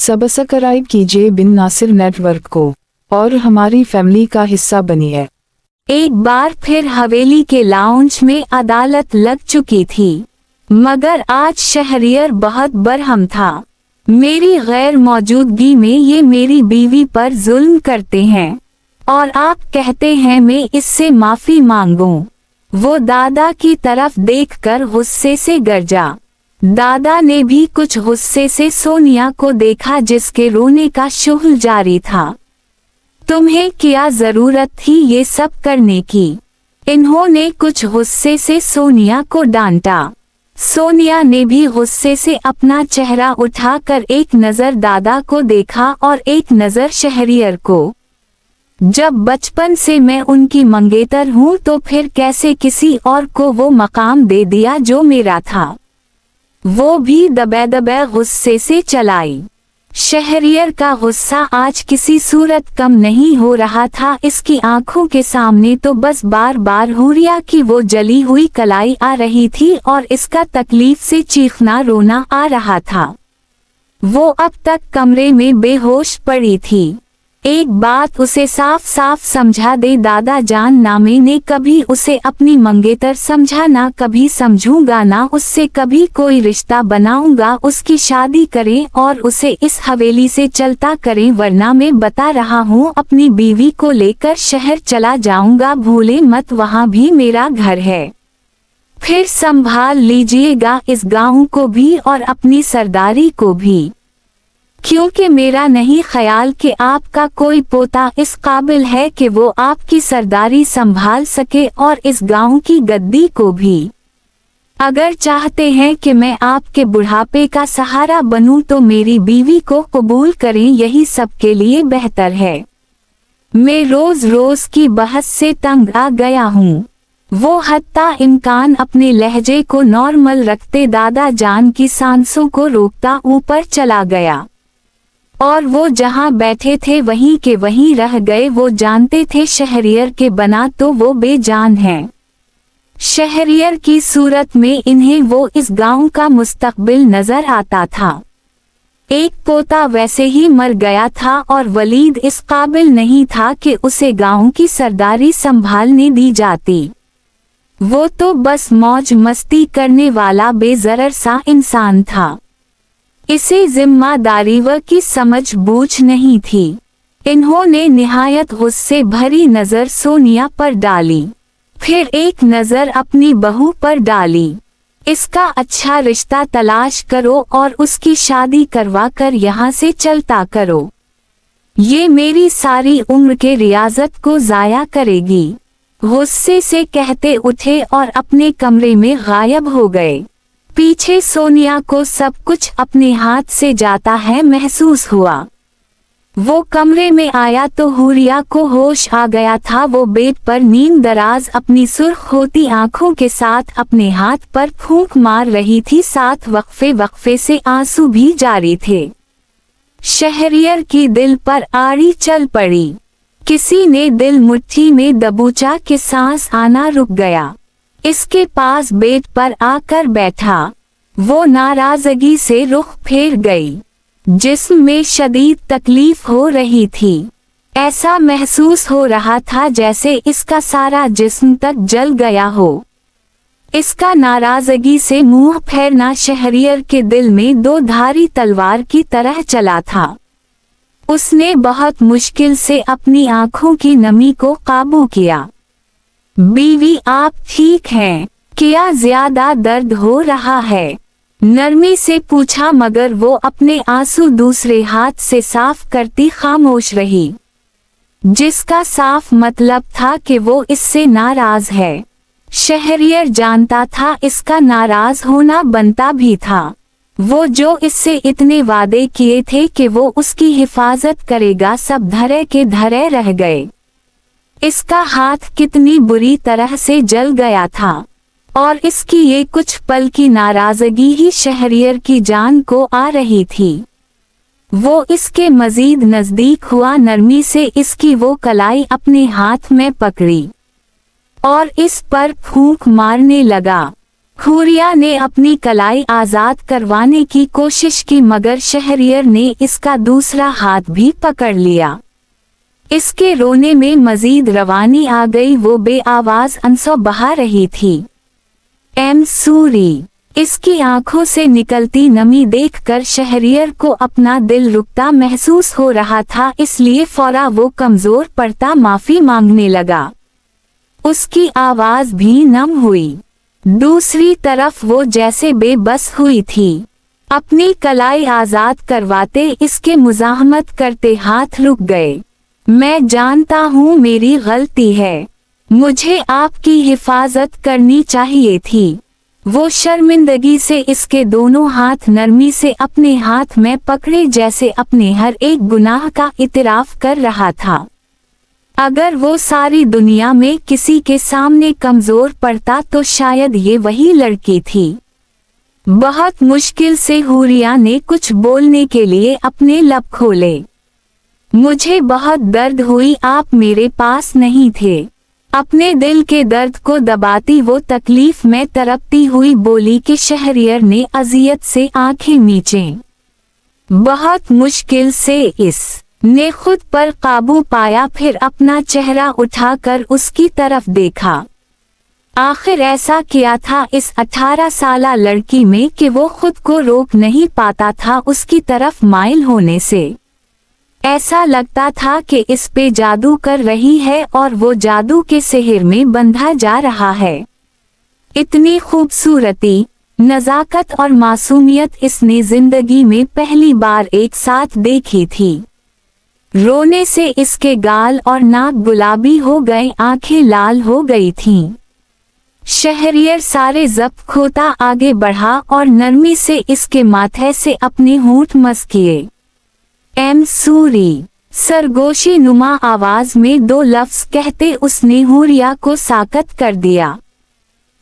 Subscribe कीजिए बिन Nasir network को और हमारी फैमिली का हिस्सा बनिए। एक बार फिर हवेली के लाउंज में अदालत लग चुकी थी, मगर आज शहरियर बहुत बरहम था। मेरी गैर मौजूदगी में ये मेरी बीवी पर जुल्म करते हैं और आप कहते हैं मैं इससे माफी मांगूं। वो दादा की तरफ देखकर गुस्से से गरजा। दादा ने भी कुछ गुस्से से सोनिया को देखा, जिसके रोने का शुगल जारी था। तुम्हें क्या जरूरत थी ये सब करने की? इन्होंने कुछ गुस्से से सोनिया को डांटा। सोनिया ने भी गुस्से से अपना चेहरा उठाकर एक नजर दादा को देखा और एक नजर शहरियर को। जब बचपन से मैं उनकी मंगेतर हूँ तो फिर कैसे किसी और को वो मकाम दे दिया जो मेरा था? वो भी दबे दबे गुस्से से चलाई। शहरियर का गुस्सा आज किसी सूरत कम नहीं हो रहा था। इसकी आंखों के सामने तो बस बार बार हुरिया की वो जली हुई कलाई आ रही थी और इसका तकलीफ से चीखना रोना आ रहा था। वो अब तक कमरे में बेहोश पड़ी थी। एक बात उसे साफ साफ समझा दे दादा जान, ना मैंने कभी उसे अपनी मंगेतर समझा, ना कभी समझूंगा, ना उससे कभी कोई रिश्ता बनाऊंगा। उसकी शादी करें और उसे इस हवेली से चलता करें, वरना मैं बता रहा हूँ अपनी बीवी को लेकर शहर चला जाऊंगा। भूले मत, वहाँ भी मेरा घर है। फिर संभाल लीजिएगा इस गाँव को भी और अपनी सरदारी को भी, क्योंकि मेरा नहीं ख्याल कि आपका कोई पोता इस काबिल है कि वो आपकी सरदारी संभाल सके और इस गांव की गद्दी को भी। अगर चाहते हैं कि मैं आपके बुढ़ापे का सहारा बनूं तो मेरी बीवी को कबूल करें, यही सबके लिए बेहतर है। मैं रोज रोज की बहस से तंग आ गया हूँ। वो हत्ता इम्कान अपने लहजे को नॉर्मल रखते दादा जान की सांसों को रोकता ऊपर चला गया और वो जहाँ बैठे थे वहीं के वहीं रह गए। वो जानते थे शहरियर के बना तो वो बेजान हैं। शहरियर की सूरत में इन्हें वो इस गांव का मुस्तकबिल नजर आता था। एक पोता वैसे ही मर गया था और वलीद इस काबिल नहीं था कि उसे गांव की सरदारी संभालने दी जाती। वो तो बस मौज मस्ती करने वाला बेजरर सा इंसान था। इसे जिम्मेदारी व की समझ बूझ नहीं थी। इन्होंने निहायत गुस्से भरी नजर सोनिया पर डाली, फिर एक नजर अपनी बहू पर डाली। इसका अच्छा रिश्ता तलाश करो और उसकी शादी करवा कर यहाँ से चलता करो। ये मेरी सारी उम्र के रियाजत को जाया करेगी। गुस्से से कहते उठे और अपने कमरे में गायब हो गए। पीछे सोनिया को सब कुछ अपने हाथ से जाता है महसूस हुआ। वो कमरे में आया तो हुरिया को होश आ गया था। वो बेड पर नींद दराज अपनी सुर्ख होती आंखों के साथ अपने हाथ पर फूंक मार रही थी, साथ वक्फे वक्फे से आंसू भी जारी थे। शहरियर की दिल पर आड़ी चल पड़ी। किसी ने दिल मुट्ठी में दबोचा कि सांस आना रुक गया। इसके पास बेड पर आकर बैठा। वो नाराजगी से रुख फेर गई। जिस्म में शदीद तकलीफ हो रही थी। ऐसा महसूस हो रहा था जैसे इसका सारा जिस्म तक जल गया हो। इसका नाराजगी से मुंह फेरना शहरियर के दिल में दो धारी तलवार की तरह चला था। उसने बहुत मुश्किल से अपनी आंखों की नमी को काबू किया। बीवी, आप ठीक हैं? क्या ज्यादा दर्द हो रहा है? नरमी से पूछा, मगर वो अपने आंसू दूसरे हाथ से साफ करती खामोश रही, जिसका साफ मतलब था कि वो इससे नाराज है। शहरियर जानता था इसका नाराज होना बनता भी था। वो जो इससे इतने वादे किए थे कि वो उसकी हिफाजत करेगा, सब धरे के धरे रह गए। इसका हाथ कितनी बुरी तरह से जल गया था और इसकी ये कुछ पल की नाराजगी ही शहरियर की जान को आ रही थी। वो इसके मजीद नजदीक हुआ, नरमी से इसकी वो कलाई अपने हाथ में पकड़ी और इस पर फूंक मारने लगा। हुरिया ने अपनी कलाई आजाद करवाने की कोशिश की मगर शहरियर ने इसका दूसरा हाथ भी पकड़ लिया। इसके रोने में मजीद रवानी आ गई। वो बेआवाज आंसू बहा रही थी। एम सूरी, इसकी आंखों से निकलती नमी देखकर शहरियर को अपना दिल रुकता महसूस हो रहा था, इसलिए फौरा वो कमजोर पड़ता माफी मांगने लगा। उसकी आवाज भी नम हुई। दूसरी तरफ वो जैसे बेबस हुई थी। अपनी कलाई आजाद करवाते इसके मुजाहमत करते हाथ रुक गए। मैं जानता हूँ मेरी गलती है, मुझे आपकी हिफाजत करनी चाहिए थी। वो शर्मिंदगी से इसके दोनों हाथ नरमी से अपने हाथ में पकड़े जैसे अपने हर एक गुनाह का इतराफ कर रहा था। अगर वो सारी दुनिया में किसी के सामने कमजोर पड़ता तो शायद ये वही लड़की थी। बहुत मुश्किल से हुरिया ने कुछ बोलने के लिए अपने लब खोले। मुझे बहुत दर्द हुई, आप मेरे पास नहीं थे। अपने दिल के दर्द को दबाती वो तकलीफ में तड़पती हुई बोली कि शहरियर ने अजियत से आंखें मींचे। बहुत मुश्किल से इस ने खुद पर काबू पाया, फिर अपना चेहरा उठाकर उसकी तरफ देखा। आखिर ऐसा किया था इस 18 साला लड़की में कि वो खुद को रोक नहीं पाता था उसकी तरफ माइल होने से। ऐसा लगता था कि इस पे जादू कर रही है और वो जादू के सिहर में बंधा जा रहा है। इतनी खूबसूरती, नजाकत और मासूमियत इसने जिंदगी में पहली बार एक साथ देखी थी। रोने से इसके गाल और नाक गुलाबी हो गए, आंखें लाल हो गई थीं। शहरियर सारे जब्त खोता आगे बढ़ा और नरमी से इसके माथे से अपने होंठ मस किए। एम सूरी, सरगोशी नुमा आवाज में 2 लफ्ज कहते उसने हुरिया को साकत कर दिया।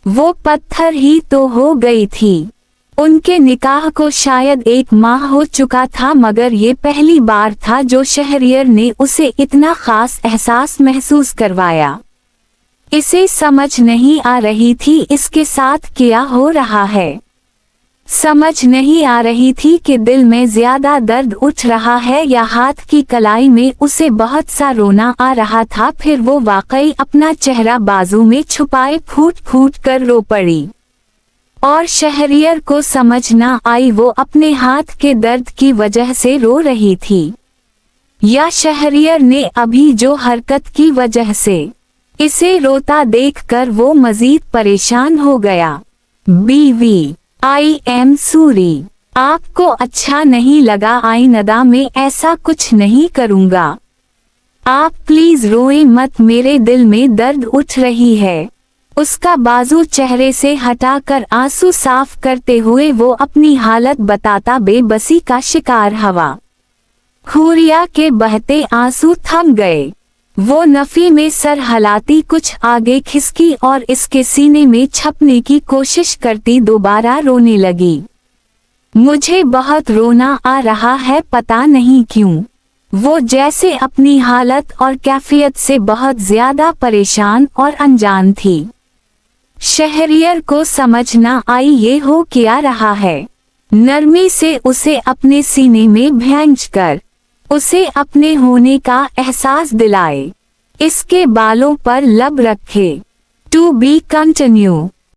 वो पत्थर ही तो हो गई थी। उनके निकाह को शायद 1 माह हो चुका था मगर ये पहली बार था जो शहरियर ने उसे इतना खास एहसास महसूस करवाया। इसे समझ नहीं आ रही थी इसके साथ क्या हो रहा है। समझ नहीं आ रही थी कि दिल में ज्यादा दर्द उठ रहा है या हाथ की कलाई में उसे बहुत सा रोना आ रहा था। फिर वो वाकई अपना चेहरा बाजू में छुपाए फूट फूट कर रो पड़ी और शहरियर को समझ न आई वो अपने हाथ के दर्द की वजह से रो रही थी या शहरियर ने अभी जो हरकत की वजह से। इसे रोता देखकर वो मजीद परेशान हो गया। बीवी, आई एम सूरी, आपको अच्छा नहीं लगा, आइंदा में ऐसा कुछ नहीं करूँगा। आप प्लीज रोएं मत, मेरे दिल में दर्द उठ रही है। उसका बाजू चेहरे से हटाकर आंसू साफ करते हुए वो अपनी हालत बताता बेबसी का शिकार हवा। हुरिया के बहते आंसू थम गए। वो नफी में सर हलाती कुछ आगे खिसकी और इसके सीने में छपने की कोशिश करती दोबारा रोने लगी। मुझे बहुत रोना आ रहा है, पता नहीं क्यों। वो जैसे अपनी हालत और कैफियत से बहुत ज्यादा परेशान और अनजान थी। शहरियर को समझ न आई ये हो क्या रहा है। नरमी से उसे अपने सीने में भेंचकर उसे अपने होने का एहसास दिलाए। इसके बालों पर लब रखे। To be continue.